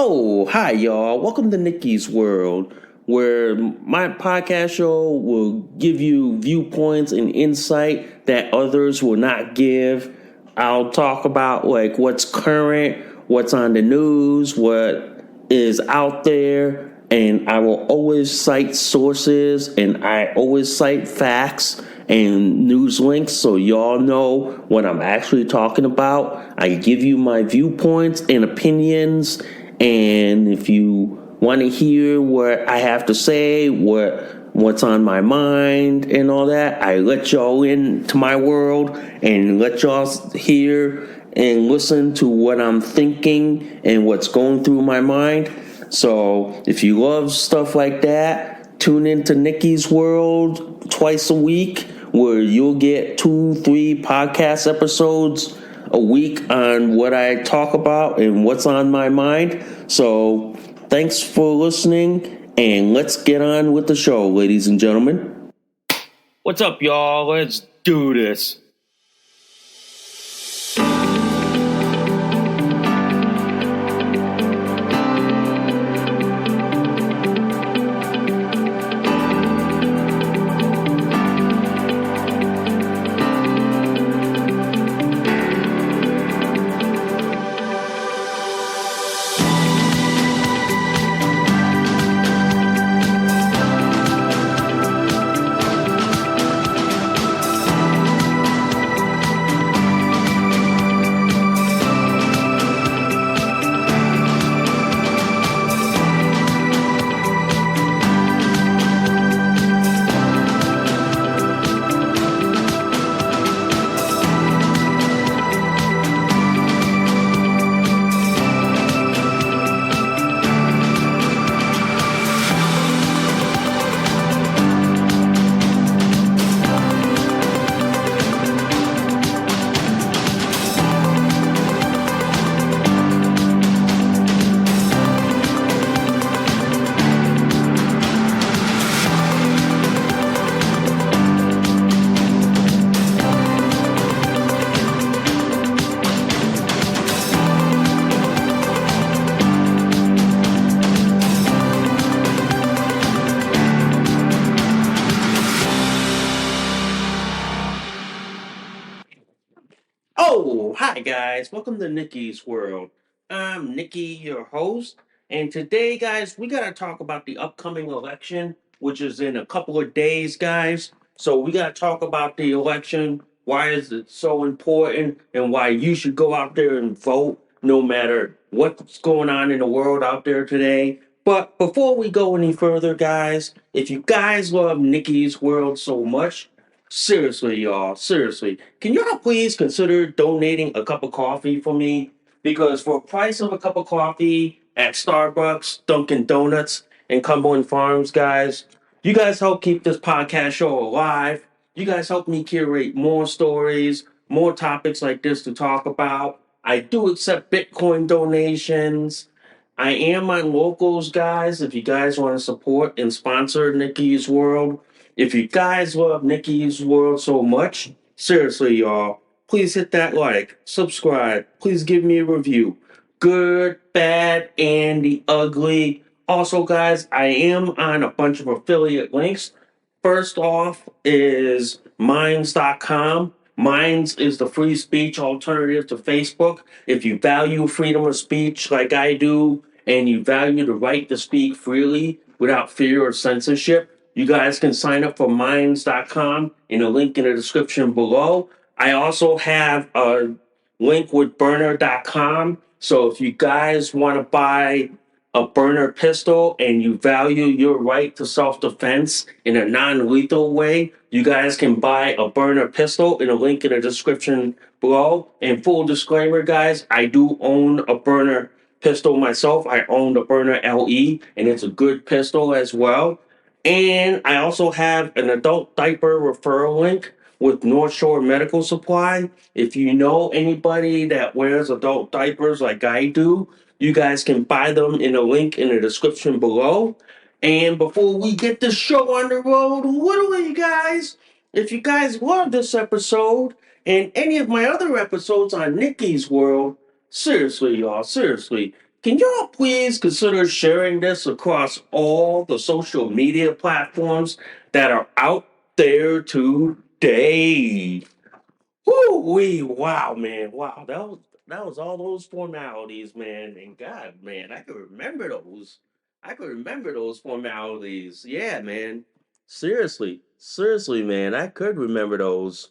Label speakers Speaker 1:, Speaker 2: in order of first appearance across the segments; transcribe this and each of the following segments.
Speaker 1: Oh, hi, y'all. Welcome to Nikki's World, where my podcast show will give you viewpoints and insight that others will not give. I'll talk about like what's current, what's on the news, what is out there, and I will always cite sources and I always cite facts and news links so y'all know what I'm actually talking about. I give you my viewpoints and opinions, and if you want to hear what I have to say, what's on my mind and all that, I let y'all into my world and let y'all hear and listen to what I'm thinking and what's going through my mind. So if you love stuff like that, tune into Nikki's World twice a week, where you'll get 2-3 podcast episodes a week on what I talk about and what's on my mind. So thanks for listening, and let's get on with the show, ladies and gentlemen. What's up, y'all? Let's do this. Oh, hi guys. Welcome to Nikki's World. I'm Nikki, your host, and today, guys, we got to talk about the upcoming election, which is in a couple of days, guys. So we got to talk about the election, why is it so important, and why you should go out there and vote no matter what's going on in the world out there today. But before we go any further, guys, if you guys love Nikki's World so much, seriously, y'all, seriously, can y'all please consider donating a cup of coffee for me? Because for a price of a cup of coffee at Starbucks, Dunkin' Donuts, and Cumberland Farms, guys, you guys help keep this podcast show alive. You guys help me curate more stories, more topics like this to talk about. I do accept Bitcoin donations. I am on locals, guys. If you guys want to support and sponsor Nikki's World, if you guys love Nikki's World so much, seriously, y'all, please hit that like, subscribe, please give me a review. Good, bad, and the ugly. Also, guys, I am on a bunch of affiliate links. First off is Minds.com. Minds is the free speech alternative to Facebook. If you value freedom of speech like I do, and you value the right to speak freely without fear or censorship, you guys can sign up for Minds.com in a link in the description below. I also have a link with Burner.com. So if you guys want to buy a burner pistol and you value your right to self-defense in a non-lethal way, you guys can buy a burner pistol in a link in the description below. And full disclaimer, guys, I do own a burner pistol myself. I own the Burner LE, and it's a good pistol as well. And I also have an adult diaper referral link with North Shore Medical Supply. If you know anybody that wears adult diapers like I do, you guys can buy them in a link in the description below. And before we get the show on the road, literally, guys, if you guys love this episode and any of my other episodes on Nikki's World, seriously, y'all, seriously, can y'all please consider sharing this across all the social media platforms that are out there today? Woo-wee, wow, man, wow, that was all those formalities, man, and God, man, I could remember those. I could remember those formalities. Yeah, man. Seriously, seriously, man, I could remember those.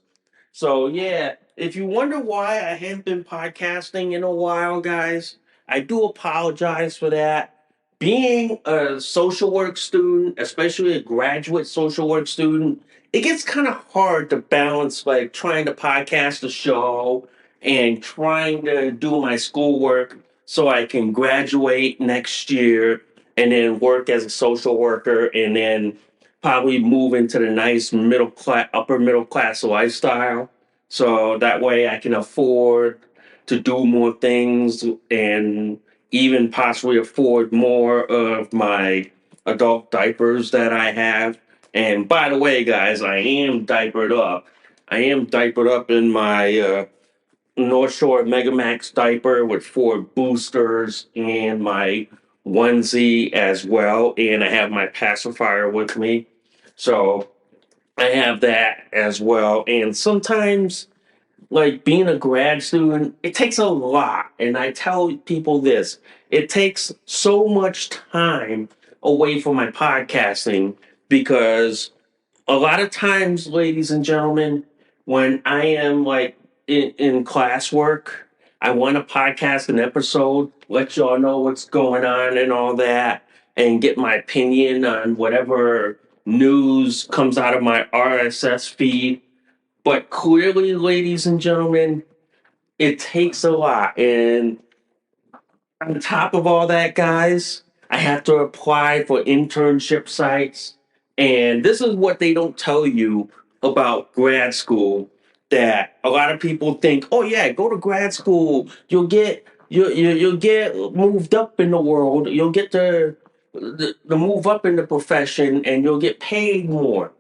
Speaker 1: So yeah, if you wonder why I haven't been podcasting in a while, guys, I do apologize for that. Being a social work student, especially a graduate social work student, it gets kind of hard to balance like trying to podcast a show and trying to do my schoolwork so I can graduate next year and then work as a social worker and then probably move into the nice middle class, upper middle class lifestyle. So that way I can afford to do more things and even possibly afford more of my adult diapers that I have. And by the way, guys, I am diapered up. I am diapered up in my North Shore Megamax diaper with 4 boosters and my onesie as well. And I have my pacifier with me. So I have that as well. And sometimes, like being a grad student, it takes a lot. And I tell people this, it takes so much time away from my podcasting because a lot of times, ladies and gentlemen, when I am like in classwork, I want to podcast an episode, let y'all know what's going on and all that, and get my opinion on whatever news comes out of my RSS feed. But clearly, ladies and gentlemen, it takes a lot. And on top of all that, guys, I have to apply for internship sites. And this is what they don't tell you about grad school that a lot of people think, oh yeah, go to grad school, you'll get moved up in the world, you'll get the move up in the profession and you'll get paid more.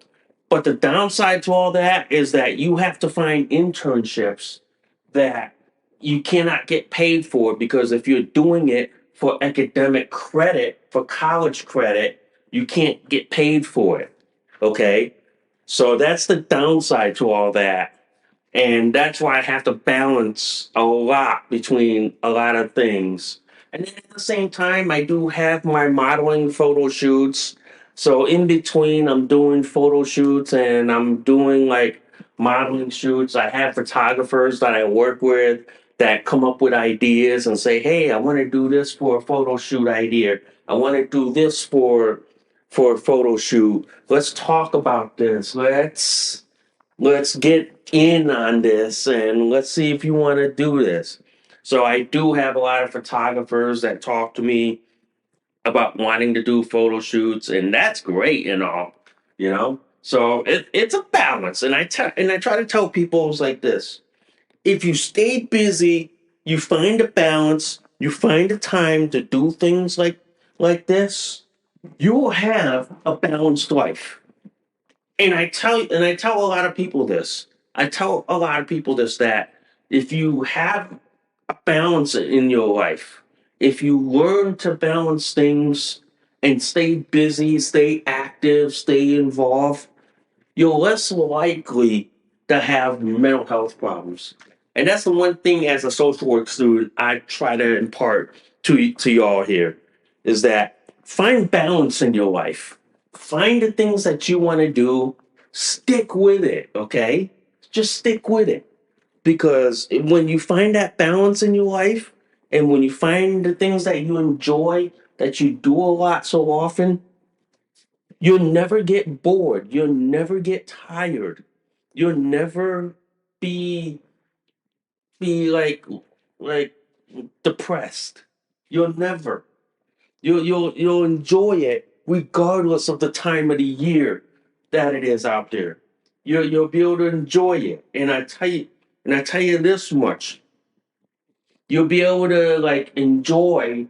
Speaker 1: But the downside to all that is that you have to find internships that you cannot get paid for because if you're doing it for academic credit, for college credit, you can't get paid for it. Okay? So that's the downside to all that. And that's why I have to balance a lot between a lot of things. And then at the same time, I do have my modeling photo shoots. So in between, I'm doing photo shoots and I'm doing like modeling shoots. I have photographers that I work with that come up with ideas and say, "Hey, I want to do this for a photo shoot idea. I want to do this for a photo shoot. Let's talk about this. Let's get in on this and let's see if you want to do this." So I do have a lot of photographers that talk to me about wanting to do photo shoots, and that's great and all, you know. So it's a balance, and I try to tell people it's like this: if you stay busy, you find a balance, you find a time to do things like this, you will have a balanced life. And I tell a lot of people this. I tell a lot of people this that if you have a balance in your life, if you learn to balance things and stay busy, stay active, stay involved, you're less likely to have mental health problems. And that's the one thing as a social work student I try to impart to y'all here is that find balance in your life. Find the things that you want to do, stick with it, okay? Just stick with it. Because when you find that balance in your life and when you find the things that you enjoy, that you do a lot so often, you'll never get bored. You'll never get tired. You'll never be be like depressed. You'll never. You'll enjoy it regardless of the time of the year that it is out there. You'll be able to enjoy it. And I tell you this much. You'll be able to like enjoy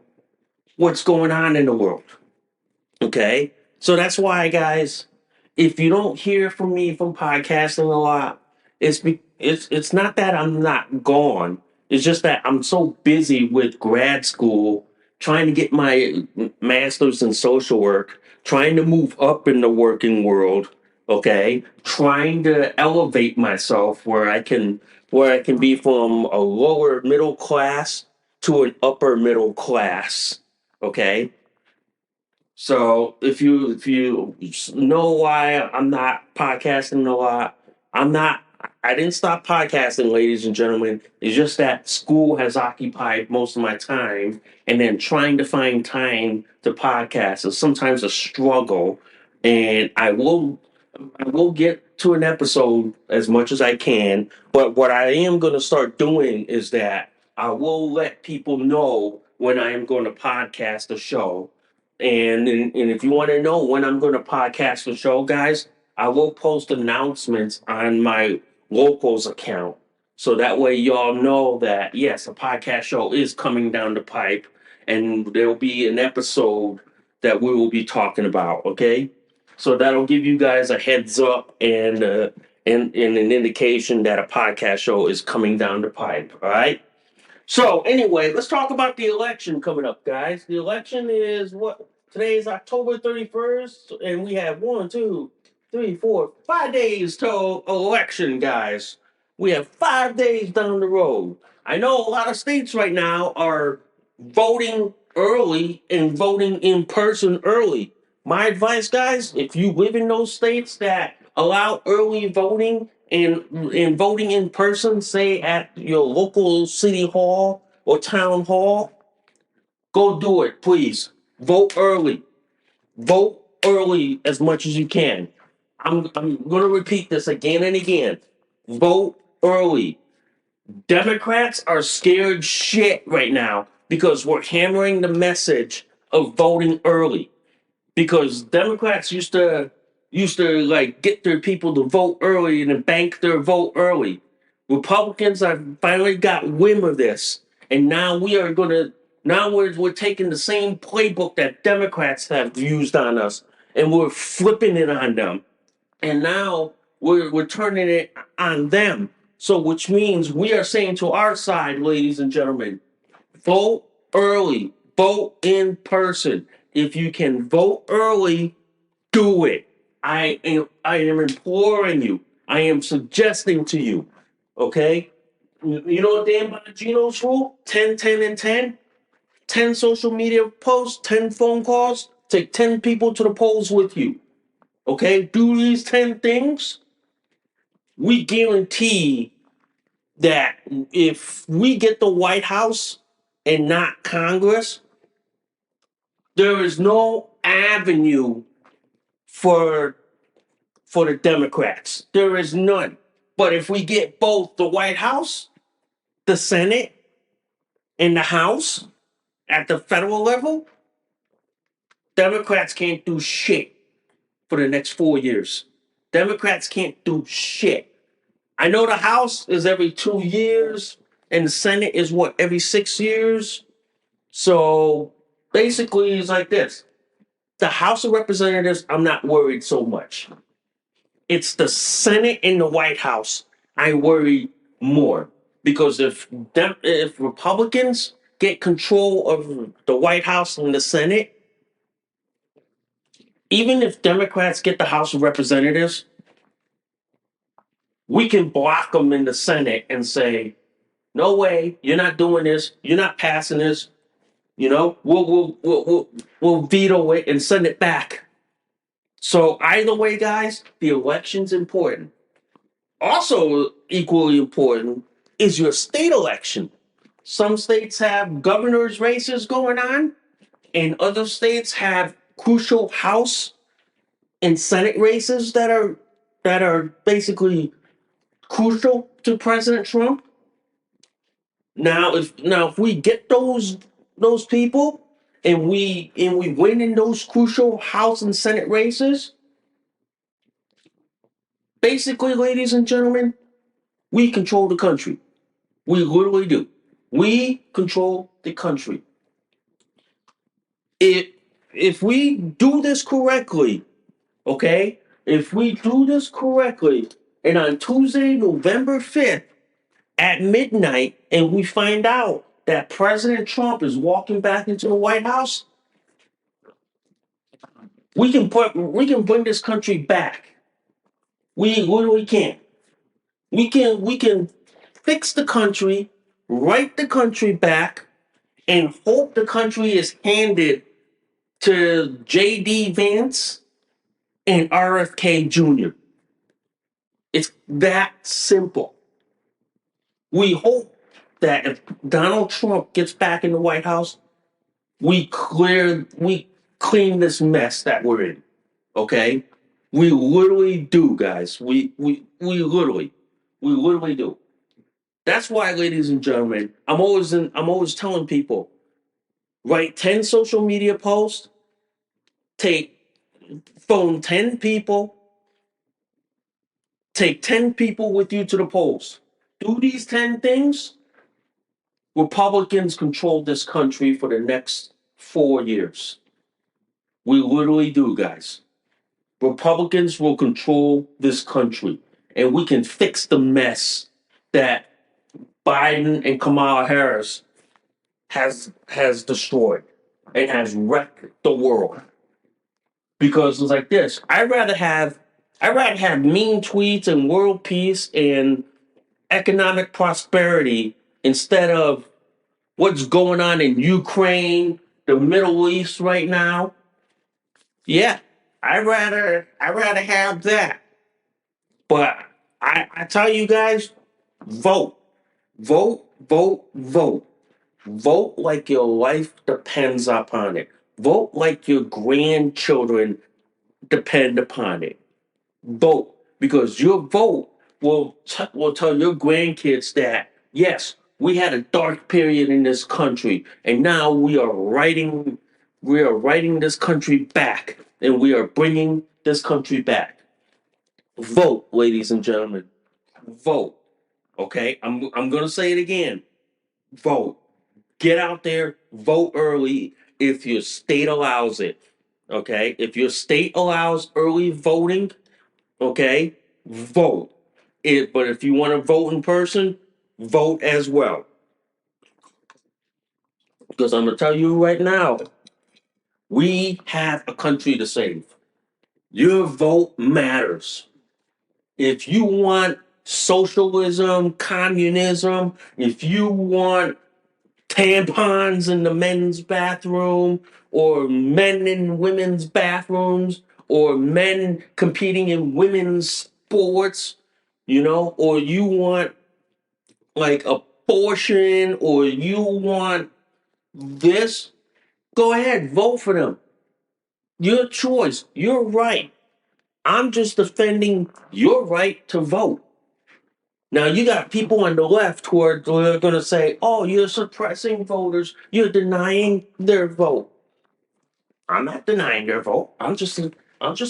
Speaker 1: what's going on in the world. Okay? So that's why, guys, if you don't hear from me from podcasting a lot, it's not that I'm not gone. It's just that I'm so busy with grad school trying to get my master's in social work, trying to move up in the working world, okay? Trying to elevate myself where I can be from a lower middle class to an upper middle class, okay? So if you know why I'm not podcasting a lot, I'm not. I didn't stop podcasting, ladies and gentlemen. It's just that school has occupied most of my time, and then trying to find time to podcast is sometimes a struggle. And I will get to an episode as much as I can, but what I am going to start doing is that I will let people know when I am going to podcast a show. And if you want to know when I'm going to podcast the show, guys, I will post announcements on my locals account. So that way y'all know that, yes, a podcast show is coming down the pipe and there'll be an episode that we will be talking about, okay? So that'll give you guys a heads up and an indication that a podcast show is coming down the pipe, all right? So anyway, let's talk about the election coming up, guys. The election is what today is October 31st, and we have 5 days till election, guys. We have 5 days down the road. I know a lot of states right now are voting early and voting in person early. My advice, guys, if you live in those states that allow early voting and voting in person, say at your local city hall or town hall, go do it, please. Vote early. Vote early as much as you can. I'm going to repeat this again and again. Vote early. Democrats are scared shit right now because we're hammering the message of voting early. Because Democrats used to like get their people to vote early and then bank their vote early. Republicans have finally got wind of this, and now we're taking the same playbook that Democrats have used on us, and we're flipping it on them, and now we're turning it on them. So, which means we are saying to our side, ladies and gentlemen, vote early, vote in person. If you can vote early, do it. I am imploring you. I am suggesting to you. Okay? You know Dan Bongino's rule? 10, 10, and 10? 10 social media posts, 10 phone calls, take 10 people to the polls with you. Okay? Do these 10 things. We guarantee that if we get the White House and not Congress, there is no avenue for the Democrats. There is none. But if we get both the White House, the Senate, and the House at the federal level, Democrats can't do shit for the next 4 years. Democrats can't do shit. I know the House is every 2 years, and the Senate is what, every 6 years? So basically, it's like this: the House of Representatives, I'm not worried so much. It's the Senate and the White House I worry more because if Republicans get control of the White House and the Senate, even if Democrats get the House of Representatives, we can block them in the Senate and say, "No way, you're not doing this. You're not passing this. We'll veto it and send it back." So either way, guys, the election's important. Also, equally important is your state election. Some states have governor's races going on, and other states have crucial House and Senate races that are basically crucial to President Trump. Now if we get those people and we win in those crucial House and Senate races, basically, ladies and gentlemen, we control the country. We literally do. We control the country. If if we do this correctly, okay? If we do this correctly, and on Tuesday, November 5th at midnight, and we find out that President Trump is walking back into the White House, we can bring this country back. We can. We can fix the country, right the country back, and hope the country is handed to J.D. Vance and RFK Jr. It's that simple. We hope that if Donald Trump gets back in the White House, we clean this mess that we're in. Okay? We literally do, guys. We literally do. That's why, ladies and gentlemen, I'm always telling people, write 10 social media posts, take phone 10 people, take 10 people with you to the polls. Do these 10 things, Republicans control this country for the next 4 years. We literally do, guys. Republicans will control this country, and we can fix the mess that Biden and Kamala Harris has destroyed and has wrecked the world. Because it's like this. I'd rather have mean tweets and world peace and economic prosperity instead of what's going on in Ukraine, the Middle East right now. Yeah, I'd rather have that. But I tell you guys, vote. Vote, vote, vote. Vote like your life depends upon it. Vote like your grandchildren depend upon it. Vote because your vote will tell your grandkids that yes, we had a dark period in this country, and now we are writing this country back, and we are bringing this country back. Vote, ladies and gentlemen. Vote. Okay, I'm gonna say it again. Vote. Get out there. Vote early if your state allows it. Okay, if your state allows early voting, okay, vote. But if you want to vote in person, vote as well. Because I'm gonna tell you right now, we have a country to save. Your vote matters. If you want socialism, communism, if you want tampons in the men's bathroom, or men in women's bathrooms, or men competing in women's sports, or you want like abortion, or you want this, go ahead, vote for them. Your choice. You're right. I'm just defending your right to vote. Now, you got people on the left who are going to say, oh, you're suppressing voters, you're denying their vote. I'm not denying their vote. I'm just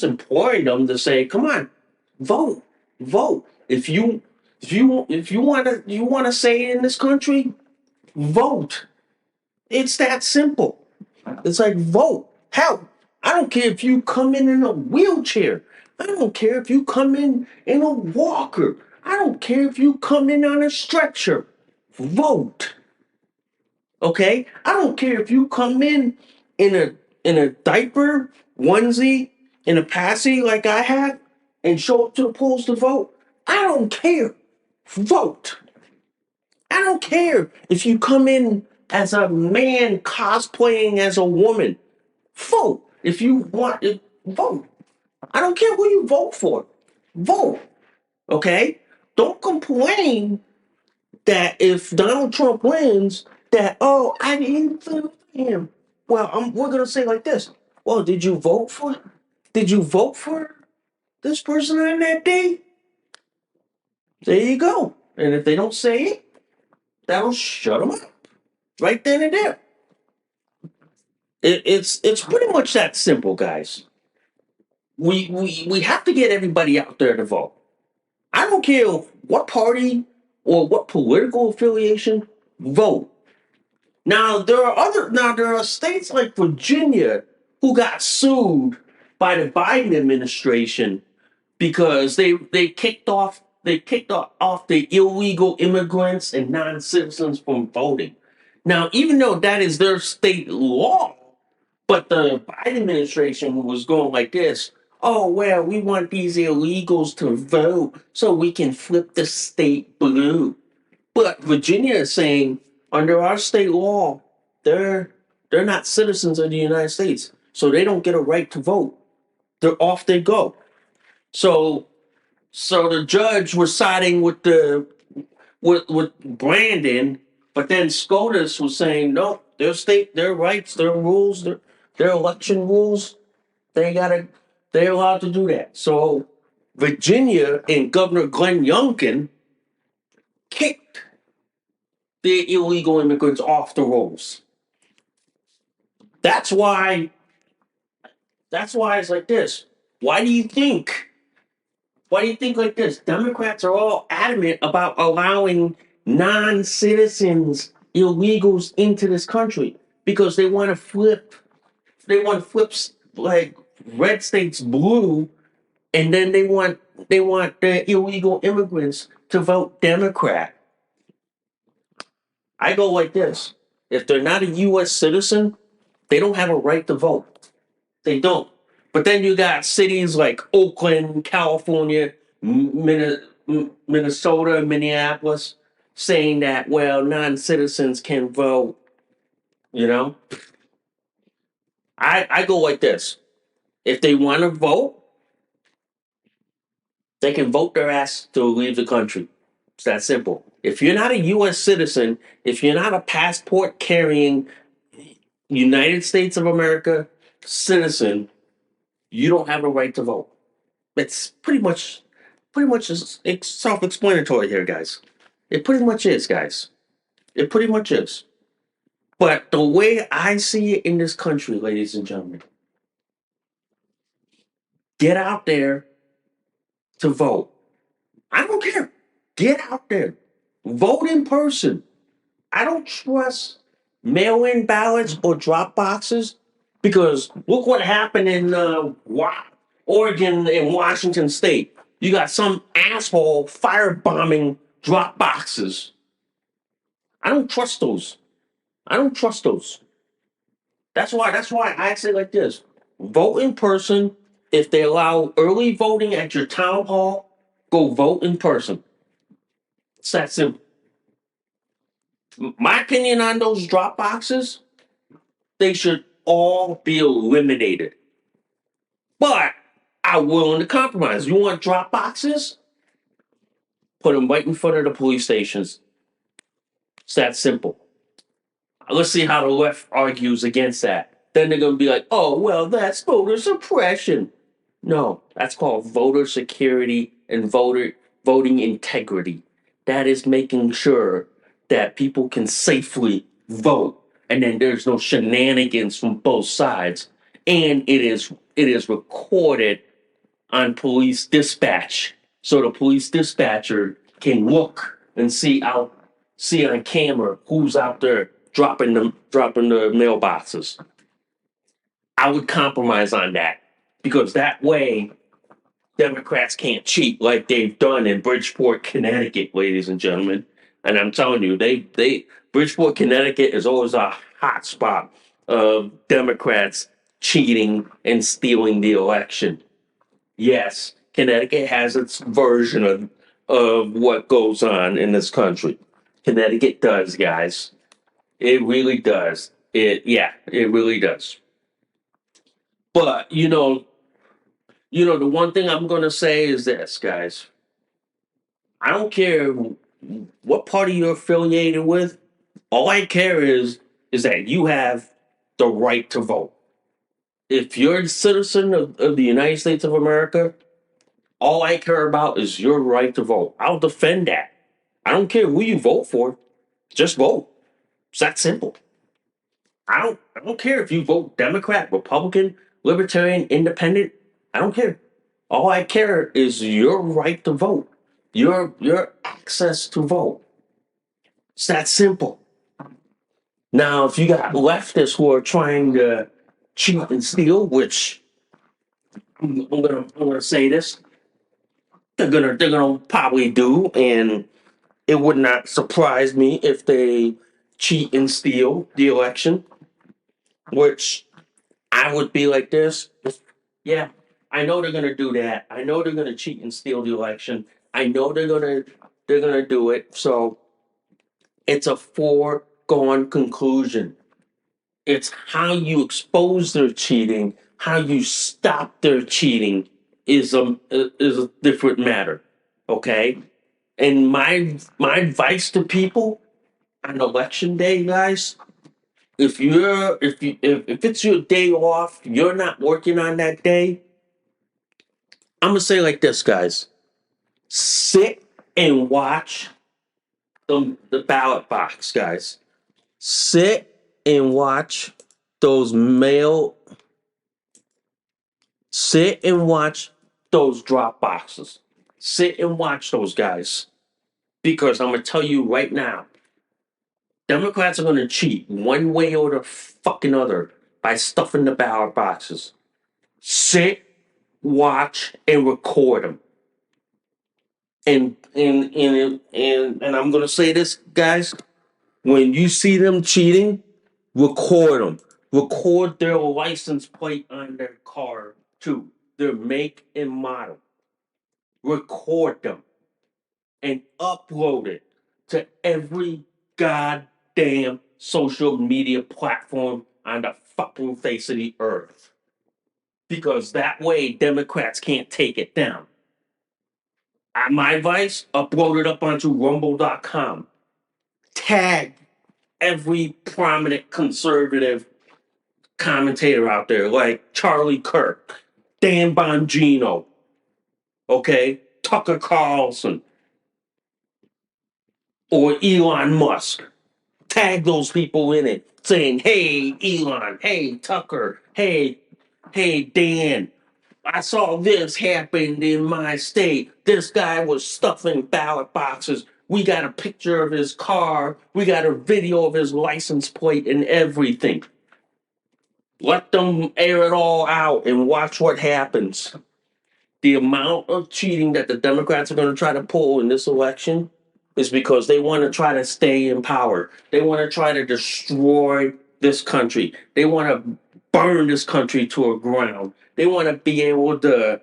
Speaker 1: imploring them to say, come on, vote, vote. If you want to say it in this country, vote. It's that simple. It's like vote. Hell, I don't care if you come in a wheelchair. I don't care if you come in a walker. I don't care if you come in on a stretcher. Vote. Okay? I don't care if you come in a diaper, onesie, in a passy like I have, and show up to the polls to vote. I don't care. Vote. I don't care if you come in as a man cosplaying as a woman. Vote. If you want to vote. I don't care who you vote for. Vote. Okay? Don't complain that if Donald Trump wins, that, oh, I didn't vote for him. Well, we're going to say like this. Well, did you vote for this person on that day? There you go. And if they don't say it, that'll shut them up right then and there. It's pretty much that simple, guys. We have to get everybody out there to vote. I don't care what party or what political affiliation, vote. Now there are states like Virginia who got sued by the Biden administration because they kicked off the illegal immigrants and non-citizens from voting. Now, even though that is their state law, but the Biden administration was going like this. Oh, well, we want these illegals to vote so we can flip the state blue. But Virginia is saying under our state law, they're they're not citizens of the United States, so they don't get a right to vote. They're off they go. So so the judge was siding with with Brandon, but then SCOTUS was saying no, their state, their rights, their rules, their election rules, they gotta they're allowed to do that. So Virginia and Governor Glenn Youngkin kicked the illegal immigrants off the rolls. That's why that's why it's like this. Why do you think why do you think like this? Democrats are all adamant about allowing non-citizens, illegals into this country because they want to flip like red states blue, and then they want the illegal immigrants to vote Democrat. I go like this. If they're not a US citizen, they don't have a right to vote. They don't. But then you got cities like Oakland, California, Minnesota, Minneapolis saying that, well, non citizens can vote. You know, I go like this. If they want to vote, they can vote their ass to leave the country. It's that simple. If you're not a US citizen, if you're not a passport carrying United States of America citizen, you don't have a right to vote. It's pretty much it's self-explanatory here, guys. It pretty much is, guys. It pretty much is. But the way I see it in this country, ladies and gentlemen, get out there to vote. I don't care. Get out there. Vote in person. I don't trust mail-in ballots or drop boxes because look what happened in Oregon and Washington State. You got some asshole firebombing drop boxes. I don't trust those. I don't trust those. That's why I say like this. Vote in person. If they allow early voting at your town hall, go vote in person. It's that simple. My opinion on those drop boxes, they should all be eliminated. But I'm willing to compromise. You want drop boxes? Put them right in front of the police stations. It's that simple. Let's see how the left argues against that. Then they're going to be like, oh, well, that's voter suppression. No, that's called voter security and voting integrity. That is making sure that people can safely vote and then there's no shenanigans from both sides. And it is recorded on police dispatch. So the police dispatcher can look and see on camera who's out there dropping the mailboxes. I would compromise on that because that way Democrats can't cheat like they've done in Bridgeport, Connecticut, ladies and gentlemen. And I'm telling you, they Bridgeport, Connecticut is always a hot spot of Democrats cheating and stealing the election. Yes, Connecticut has its version of what goes on in this country. Connecticut does, guys. It really does. It really does. But the one thing I'm gonna say is this, guys. I don't care what party you're affiliated with. All I care is that you have the right to vote. If you're a citizen of the United States of America, all I care about is your right to vote. I'll defend that. I don't care who you vote for. Just vote. It's that simple. I don't care if you vote Democrat, Republican, Libertarian, Independent. I don't care. All I care is your right to vote. Your access to vote. It's that simple. Now, if you got leftists who are trying to cheat and steal, which I'm gonna say this, they're gonna probably do, and it would not surprise me if they cheat and steal the election, which I would be like this. Yeah, I know they're gonna do that. I know they're gonna cheat and steal the election. I know they're gonna do it. So it's a foregone conclusion. It's how you expose their cheating, how you stop their cheating is a different matter. Okay? And my advice to people on election day, guys, if it's your day off, you're not working on that day, I'm gonna say like this, guys. Sit and watch the ballot box, guys. Sit and watch those mail sit and watch those drop boxes. Sit and watch those guys. Because I'm gonna tell you right now, Democrats are gonna cheat one way or the fucking other by stuffing the ballot boxes. Sit, watch, and record them. And I'm gonna say this, guys. When you see them cheating, record them. Record their license plate on their car too. Their make and model. Record them and upload it to every goddamn social media platform on the fucking face of the earth. Because that way Democrats can't take it down. My advice, upload it up onto rumble.com. Tag every prominent conservative commentator out there, like Charlie Kirk, Dan Bongino, okay, Tucker Carlson, or Elon Musk. Tag those people in it, saying, "Hey, Elon. Hey, Tucker. Hey, Dan. I saw this happen in my state. This guy was stuffing ballot boxes. We got a picture of his car. We got a video of his license plate and everything." Let them air it all out and watch what happens. The amount of cheating that the Democrats are going to try to pull in this election is because they want to try to stay in power. They want to try to destroy this country. They want to burn this country to a ground. They want to be able to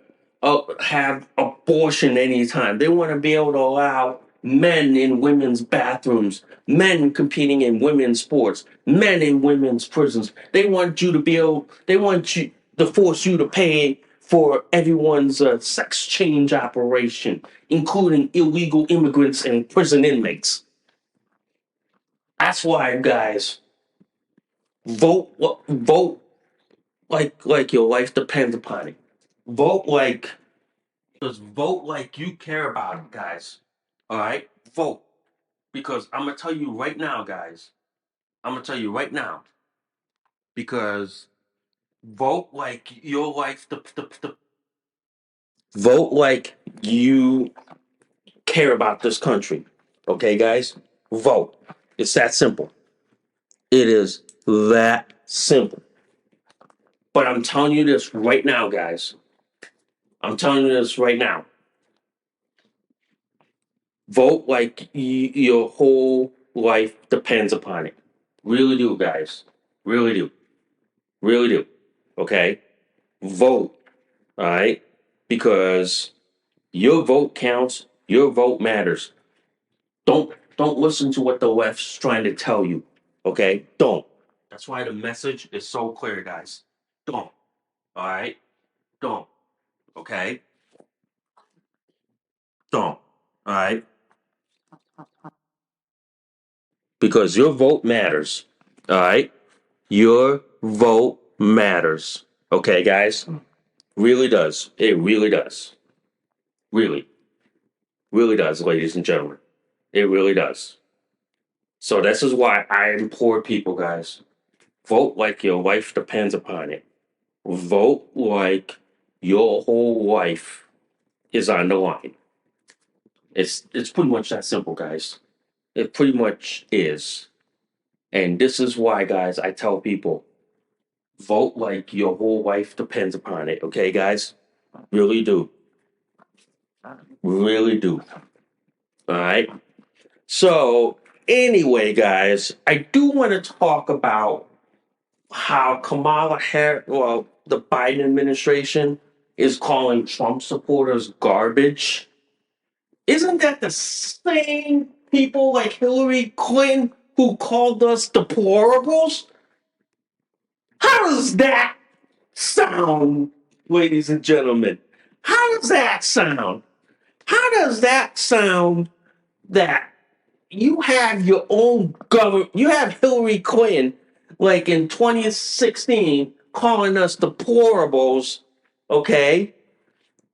Speaker 1: have abortion anytime. They want to be able to allow men in women's bathrooms, men competing in women's sports, men in women's prisons. They want you to be able, they want you to force you to pay for everyone's sex change operation, including illegal immigrants and prison inmates. That's why, guys, vote like your life depends upon it. Vote like Just vote like you care about it, guys. All right, vote because I'm gonna tell you right now, guys. I'm gonna tell you right now because vote like your life. Vote like you care about this country. Okay, guys, vote. It's that simple. It is that simple. But I'm telling you this right now, guys. I'm telling you this right now. Vote like your whole life depends upon it. Really do, guys. Really do. Really do. Okay? Vote. All right? Because your vote counts. Your vote matters. Don't listen to what the left's trying to tell you. Okay? Don't. That's why the message is so clear, guys. Don't. All right? Don't. Okay? Don't. All right? Because your vote matters. All right? Your vote matters. Okay, guys? Really does. It really does. Really. Really does, ladies and gentlemen. It really does. So this is why I implore people, guys. Vote like your life depends upon it. Vote like your whole life is on the line. It's pretty much that simple, guys. It pretty much is. And this is why, guys, I tell people vote like your whole life depends upon it. Okay, guys? Really do. Really do. All right. So anyway, guys, I do want to talk about how Kamala Harris, well, the Biden administration is calling Trump supporters garbage. Isn't that the same people like Hillary Clinton who called us deplorables? How does that sound, ladies and gentlemen? How does that sound? How does that sound that you have your own government, you have Hillary Clinton, like in 2016, calling us deplorables, okay?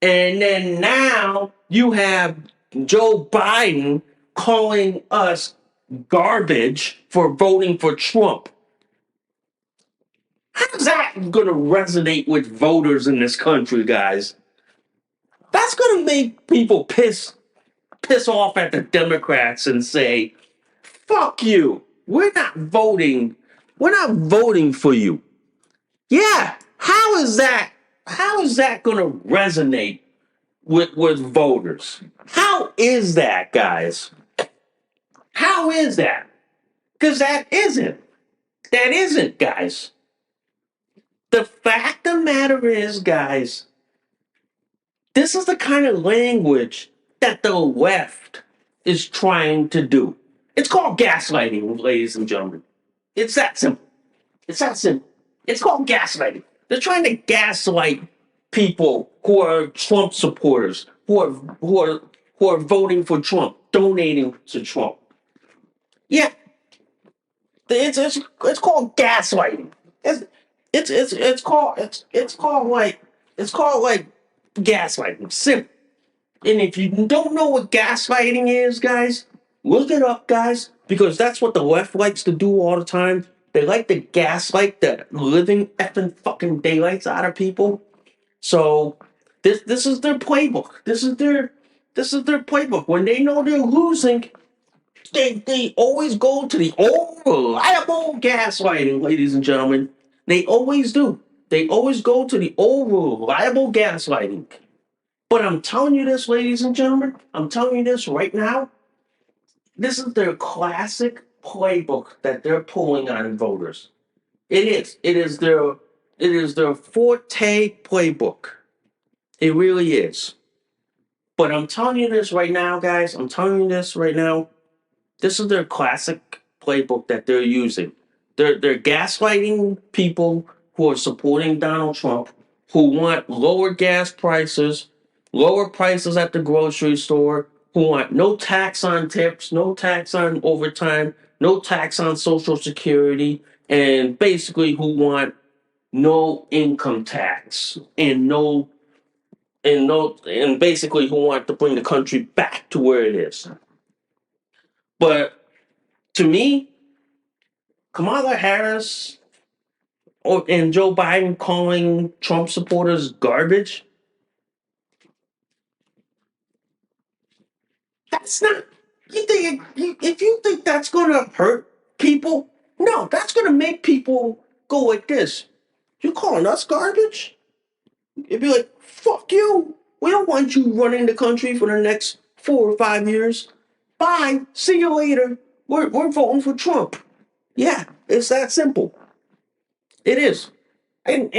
Speaker 1: And then now you have Joe Biden calling us garbage for voting for Trump. How's that going to resonate with voters in this country, guys? That's going to make people piss off at the Democrats and say, "Fuck you. We're not voting. We're not voting for you." Yeah, how is that going to resonate with voters? How is that, guys? How is that? Because that isn't, guys. The fact of the matter is, guys, this is the kind of language that the left is trying to do. It's called gaslighting, ladies and gentlemen. It's that simple. It's that simple. It's called gaslighting. They're trying to gaslight people who are Trump supporters, who are voting for Trump, donating to Trump. Yeah, it's called gaslighting. It's it's called like gaslighting. Simple. And if you don't know what gaslighting is, guys, look it up, guys, because that's what the left likes to do all the time. They like to gaslight the living effing fucking daylights out of people. So this is their playbook. This is their playbook. When they know they're losing, they always go to the old reliable gaslighting, ladies and gentlemen. They always do. They always go to the old reliable gaslighting. But I'm telling you this, ladies and gentlemen, I'm telling you this right now. This is their classic playbook that they're pulling on voters. It is. It is their forte playbook. It really is. But I'm telling you this right now, guys. I'm telling you this right now. This is their classic playbook that they're using. They're gaslighting people who are supporting Donald Trump, who want lower prices at the grocery store, who want no tax on tips, no tax on overtime, no tax on Social Security, and basically who want no income tax and basically who want to bring the country back to where it is. But to me, Kamala Harris and Joe Biden calling Trump supporters garbage, that's not. If you think that's going to hurt people, no, that's going to make people go like this. You calling us garbage? It'd be like, fuck you. We don't want you running the country for the next 4 or 5 years. Bye. See you later. We're voting for Trump. Yeah, it's that simple. It is. And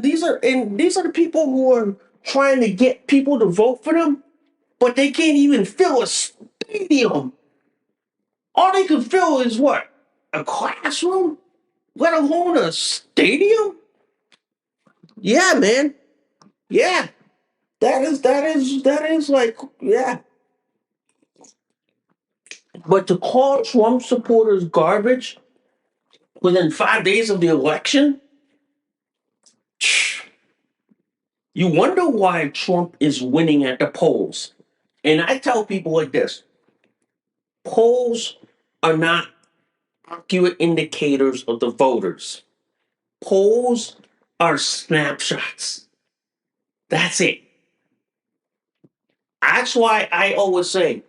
Speaker 1: these are the people who are trying to get people to vote for them, but they can't even fill a stadium. All they can fill is what? A classroom? Let alone a stadium? Yeah, man. Yeah. That is like, yeah. But to call Trump supporters garbage within 5 days of the election, you wonder why Trump is winning at the polls. And I tell people like this: polls are not accurate indicators of the voters. Polls are snapshots. That's it. That's why I always say,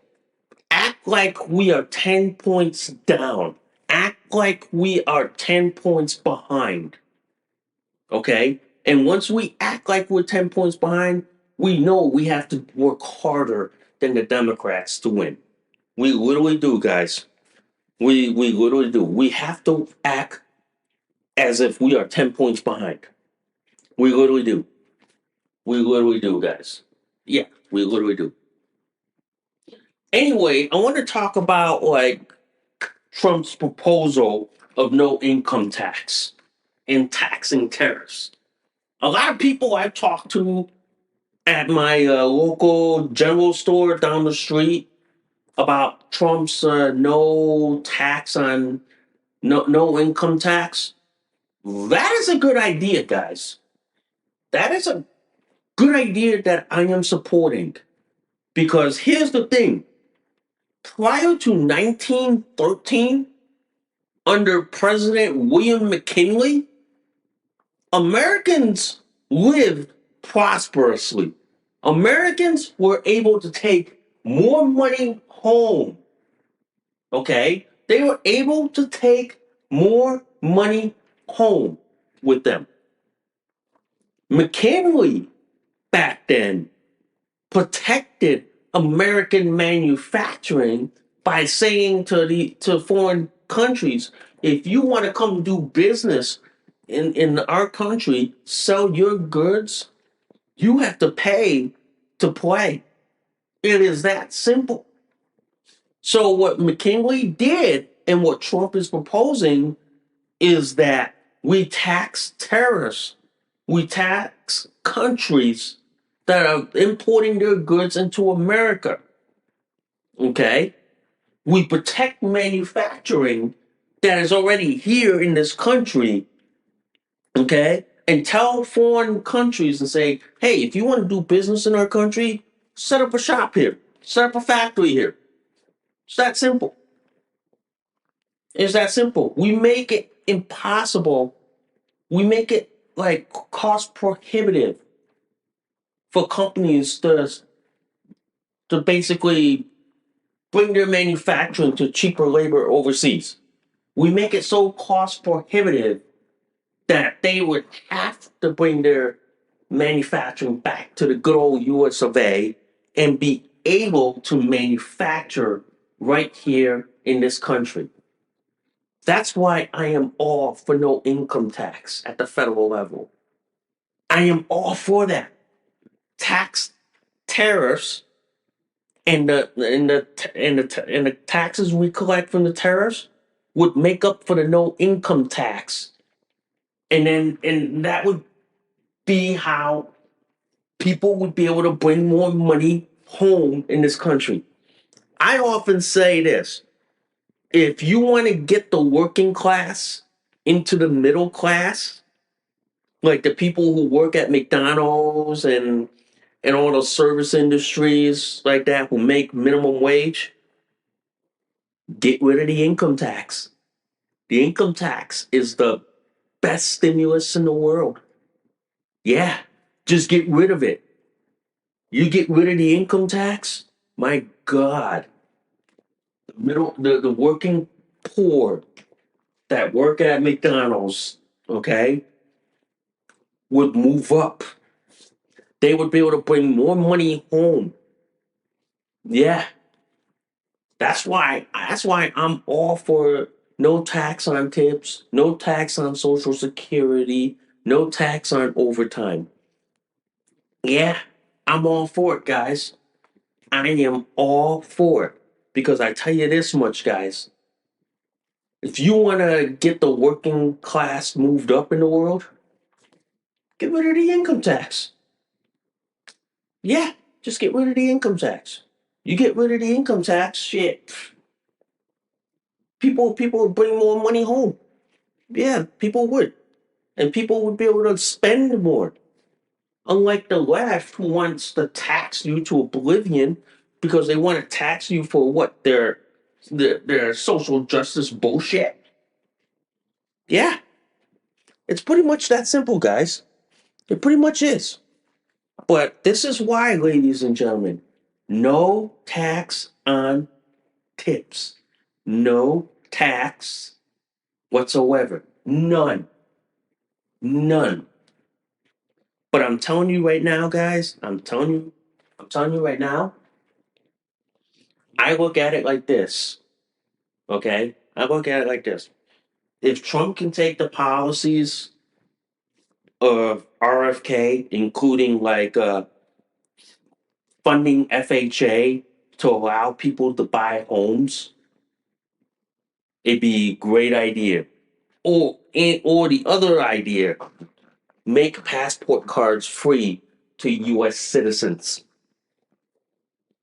Speaker 1: act like we are 10 points down. Act like we are 10 points behind. Okay? And once we act like we're 10 points behind, we know we have to work harder than the Democrats to win. We literally do, guys. We literally do. We have to act as if we are 10 points behind. We literally do. We literally do, guys. Yeah, we literally do. Anyway, I want to talk about like Trump's proposal of no income tax and taxing tariffs. A lot of people I've talked to at my local general store down the street about Trump's no tax on no income tax. That is a good idea, guys. That is a good idea that I am supporting. Because here's the thing, prior to 1913, under President William McKinley, Americans lived prosperously. Americans were able to take more money home. Okay? They were able to take more money home with them. McKinley back then protected American manufacturing by saying to foreign countries, if you want to come do business in our country, sell your goods, you have to pay to play. It is that simple. So what McKinley did and what Trump is proposing is that we tax terrorists. We tax countries that are importing their goods into America. Okay? We protect manufacturing that is already here in this country. Okay? And tell foreign countries and say, hey, if you want to do business in our country, set up a shop here, set up a factory here. It's that simple. It's that simple. We make it impossible. We make it like cost prohibitive for companies to basically bring their manufacturing to cheaper labor overseas. We make it so cost prohibitive that they would have to bring their manufacturing back to the good old US of A and be able to manufacture right here in this country. That's why I am all for no income tax at the federal level. I am all for that. Tax tariffs and the taxes we collect from the tariffs would make up for the no income tax. And that would be how people would be able to bring more money home in this country. I often say this, if you want to get the working class into the middle class, like the people who work at McDonald's and all those service industries like that who make minimum wage, get rid of the income tax. The income tax is the best stimulus in the world. Yeah, just get rid of it. You get rid of the income tax, my God, the working poor that work at McDonald's, okay, would move up. They would be able to bring more money home. Yeah, that's why I'm all for no tax on tips, no tax on social security, no tax on overtime. Yeah, I'm all for it, guys. I am all for it. Because I tell you this much, guys. If you want to get the working class moved up in the world, get rid of the income tax. Yeah, just get rid of the income tax. You get rid of the income tax, shit. People would bring more money home. Yeah, people would. And people would be able to spend more. Unlike the left who wants to tax you to oblivion because they want to tax you for what their social justice bullshit. Yeah, it's pretty much that simple, guys. It pretty much is. But this is why, ladies and gentlemen, no tax on tips. No tax whatsoever. None. None. But I'm telling you right now, guys, I'm telling you right now, I look at it like this, okay? I look at it like this: if Trump can take the policies of RFK, including like funding FHA to allow people to buy homes, it'd be a great idea. Or the other idea, make passport cards free to U.S. citizens.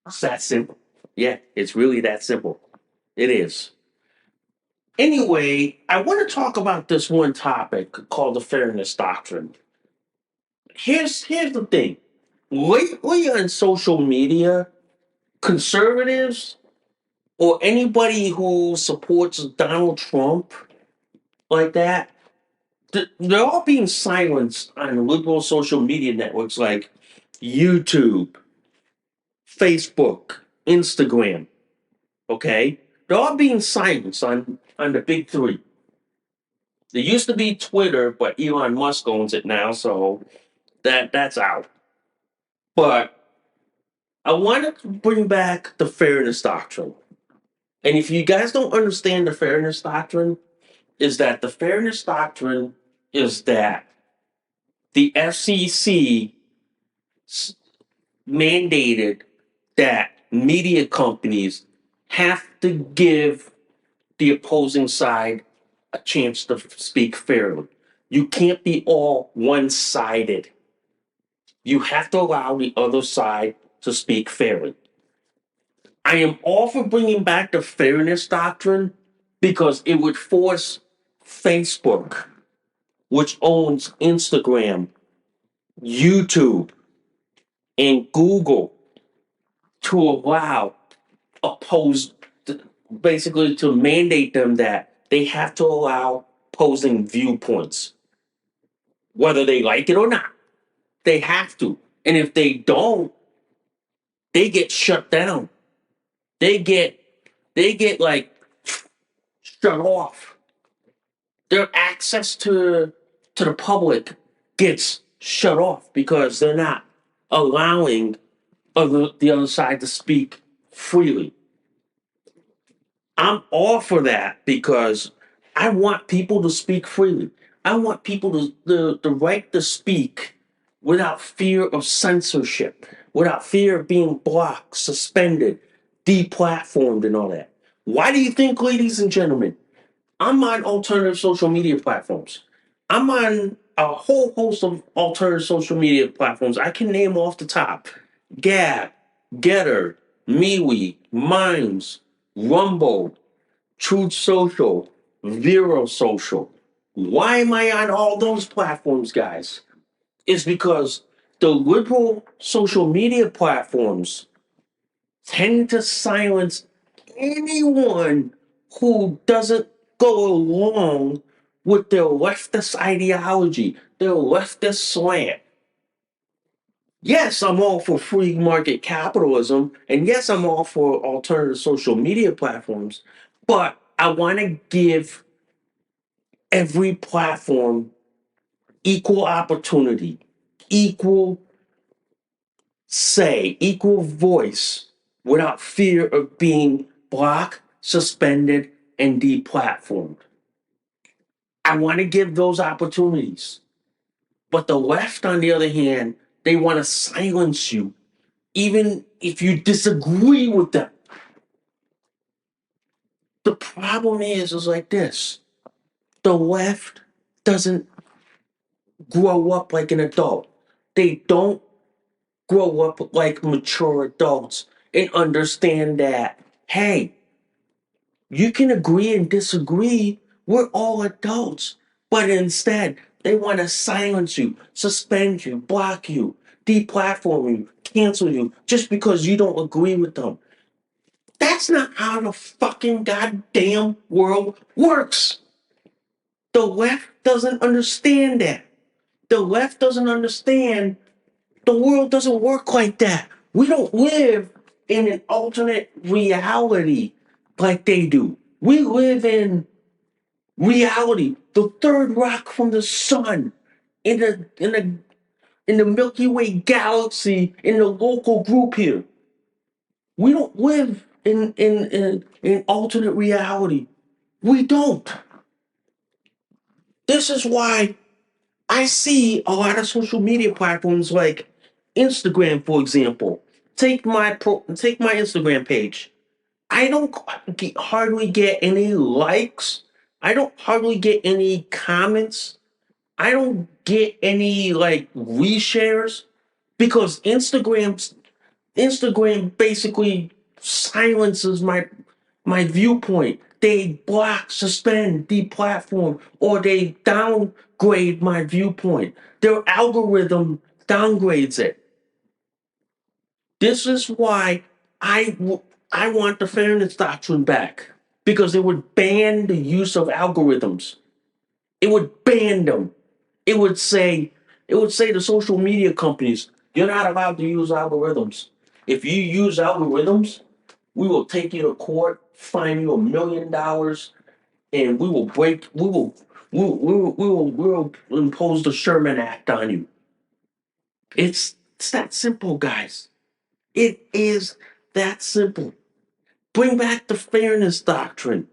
Speaker 1: It's that simple. Yeah, it's really that simple. It is. Anyway, I want to talk about this one topic called the fairness doctrine. Here's the thing. Lately on social media, conservatives or anybody who supports Donald Trump like that, they're all being silenced on liberal social media networks like YouTube, Facebook, Instagram. Okay, they're all being silenced on the big three. There used to be Twitter, but Elon Musk owns it now, so that's out. But I wanted to bring back the fairness doctrine. And if you guys don't understand the fairness doctrine, is that the fairness doctrine is that the FCC mandated that media companies have to give the opposing side a chance to speak fairly. You can't be all one sided. You have to allow the other side to speak fairly. I am all for bringing back the fairness doctrine because it would force Facebook, which owns Instagram, YouTube, and Google, to allow oppose, basically to mandate them that they have to allow opposing viewpoints, whether they like it or not. They have to. And if they don't, they get shut down. They get like shut off. Their access to the public gets shut off because they're not allowing the other side to speak freely. I'm all for that because I want people to speak freely. I want people the right to speak without fear of censorship, without fear of being blocked, suspended, deplatformed, and all that. Why do you think, ladies and gentlemen, I'm on alternative social media platforms? I'm on a whole host of alternative social media platforms. I can name off the top: Gab, Getter, MeWe, Mimes, Rumble, Truth Social, Vero Social. Why am I on all those platforms, guys? It's because the liberal social media platforms tend to silence anyone who doesn't go along with their leftist ideology, their leftist slant. Yes, I'm all for free market capitalism, and yes, I'm all for alternative social media platforms, but I want to give every platform equal opportunity, equal say, equal voice without fear of being blocked, suspended, and deplatformed. I want to give those opportunities. But the left, on the other hand, they want to silence you, even if you disagree with them. The problem is like this: the left doesn't grow up like an adult. They don't grow up like mature adults and understand that, hey, you can agree and disagree. We're all adults. But instead, they want to silence you, suspend you, block you, deplatform you, cancel you just because you don't agree with them. That's not how the fucking goddamn world works. The left doesn't understand that. The left doesn't understand the world doesn't work like that. We don't live in an alternate reality like they do. We live in reality, the third rock from the sun, in the Milky Way galaxy, in the local group here. We don't live in alternate reality. We don't. This is why I see a lot of social media platforms like Instagram, for example. Take my Instagram page. I don't hardly get any likes. I don't hardly get any comments. I don't get any like reshares because Instagram basically silences my viewpoint. They block, suspend, deplatform, or they downgrade my viewpoint. Their algorithm downgrades it. This is why I want the fairness doctrine back because it would ban the use of algorithms. It would ban them. It would say it would say to social media companies, you're not allowed to use algorithms. If you use algorithms, we will take you to court, fine you $1 million, and we will impose the Sherman Act on you. It's that simple, guys. It is that simple. Bring back the fairness doctrine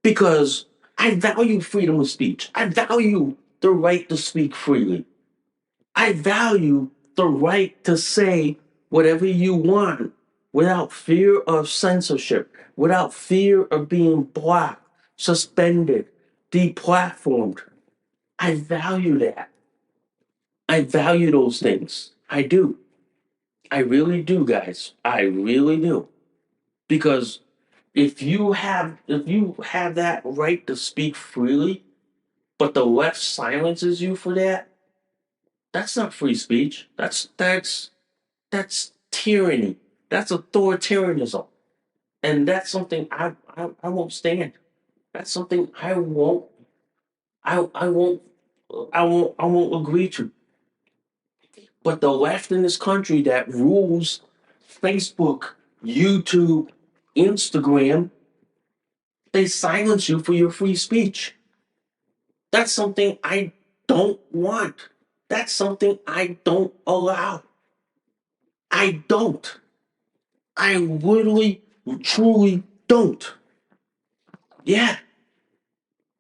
Speaker 1: because I value freedom of speech. I value the right to speak freely. I value the right to say whatever you want without fear of censorship, without fear of being blocked, suspended, deplatformed. I value that. I value those things. I do. I really do, guys. I really do. Because if you have that right to speak freely, but the left silences you for that, that's not free speech. That's tyranny. That's authoritarianism. And that's something I won't stand. That's something I won't I won't agree to. But the left in this country that rules Facebook, YouTube, Instagram, they silence you for your free speech. That's something I don't want. That's something I don't allow. I don't. I literally, truly don't. Yeah,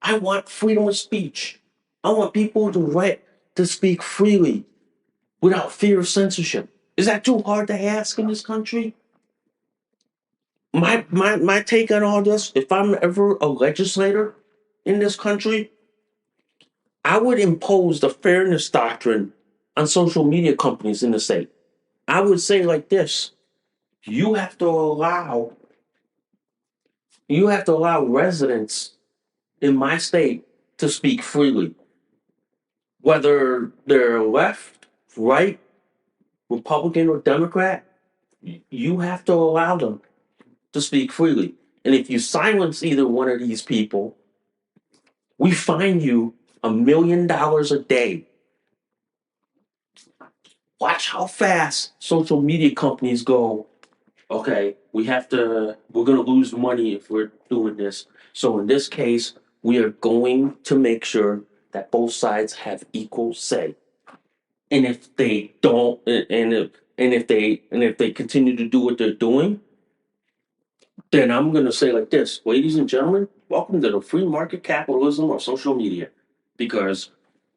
Speaker 1: I want freedom of speech. I want people the right to speak freely without fear of censorship. Is that too hard to ask in this country? My take on all this, if I'm ever a legislator in this country, I would impose the fairness doctrine on social media companies in the state. I would say like this, you have to allow you have to allow residents in my state to speak freely, whether they're left, right, Republican, or Democrat. You have to allow them to speak freely. And if you silence either one of these people, we fine you $1 million a day. Watch how fast social media companies go. Okay, we're going to lose money if we're doing this. So in this case, we are going to make sure that both sides have equal say. And if they don't, and if they continue to do what they're doing, then I'm going to say like this, ladies and gentlemen, welcome to the free market capitalism of social media, because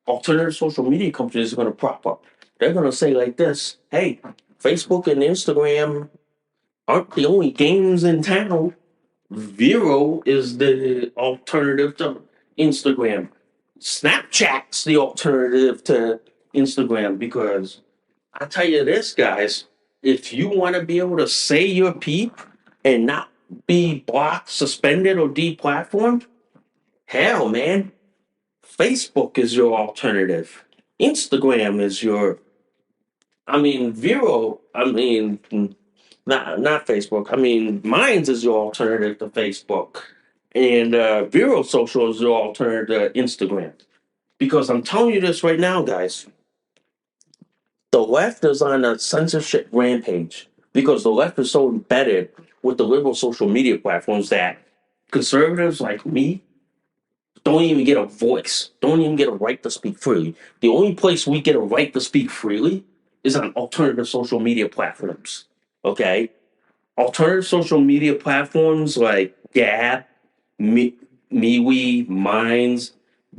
Speaker 1: alternative social media companies are going to prop up. They're going to say like this, hey, Facebook and Instagram aren't the only games in town. Vero is the alternative to Instagram. Snapchat's the alternative to Instagram because I tell you this, guys, if you want to be able to say your peep and not be blocked, suspended, or deplatformed, hell, man, Facebook is your alternative. Instagram is your, I mean, Vero, I mean, not Facebook. I mean, Minds is your alternative to Facebook, and Vero Social is your alternative to Instagram. Because I'm telling you this right now, guys, the left is on a censorship rampage because the left is so embedded with the liberal social media platforms that conservatives like me don't even get a voice, don't even get a right to speak freely. The only place we get a right to speak freely is on alternative social media platforms. Okay? Alternative social media platforms like Gab, MeWe, Minds,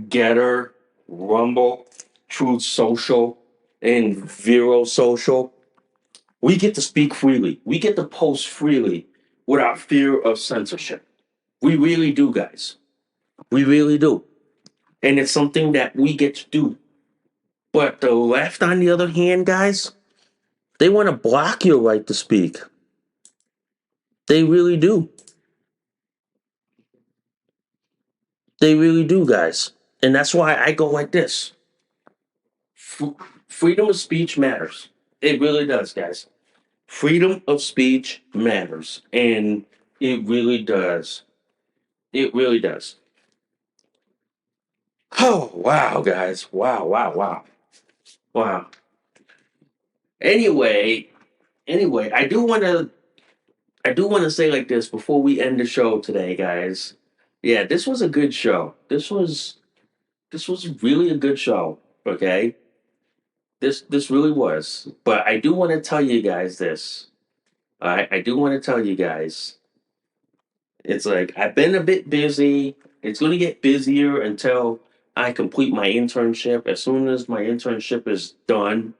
Speaker 1: Getter, Rumble, Truth Social, and Vero Social. We get to speak freely. We get to post freely without fear of censorship. We really do, guys. We really do. And it's something that we get to do. But the left, on the other hand, guys, they want to block your right to speak. They really do. They really do, guys. And that's why I go like this. Freedom of speech matters. It really does, guys. Freedom of speech matters. And it really does. It really does. Oh, wow, guys. Wow, wow, wow. Wow. Anyway, I do want to say like this before we end the show today, guys. Yeah, this was a good show. This was really a good show. Okay, this really was. But I do want to tell you guys this. I do want to tell you guys. It's like I've been a bit busy. It's going to get busier until I complete my internship. As soon as my internship is done,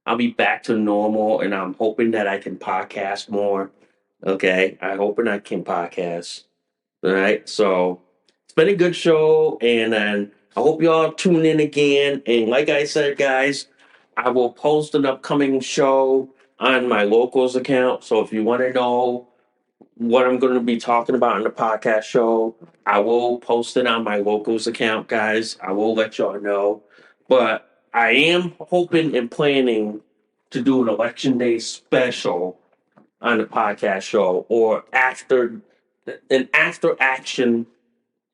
Speaker 1: I'll be back to normal, and I'm hoping that I can podcast more. Okay, I'm hoping I can podcast. All right, so it's been a good show, and I hope y'all tune in again. And like I said, guys, I will post an upcoming show on my locals account. So if you want to know what I'm going to be talking about in the podcast show, I will post it on my locals account, guys. I will let y'all know. But I am hoping and planning to do an election day special on the podcast show, or after action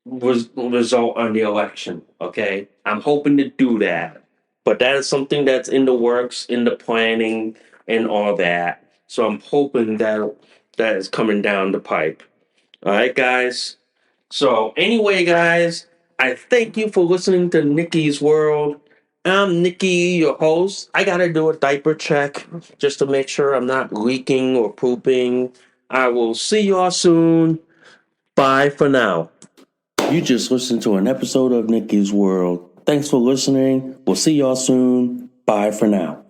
Speaker 1: was result on the election. Okay, I'm hoping to do that, but that is something that's in the works, in the planning, and all that. So I'm hoping that is coming down the pipe. All right, guys. So anyway, guys, I thank you for listening to Nikki's World. I'm Nikki, your host. I gotta do a diaper check just to make sure I'm not leaking or pooping. I will see y'all soon. Bye for now. You just listened to an episode of Nikki's World. Thanks for listening. We'll see y'all soon. Bye for now.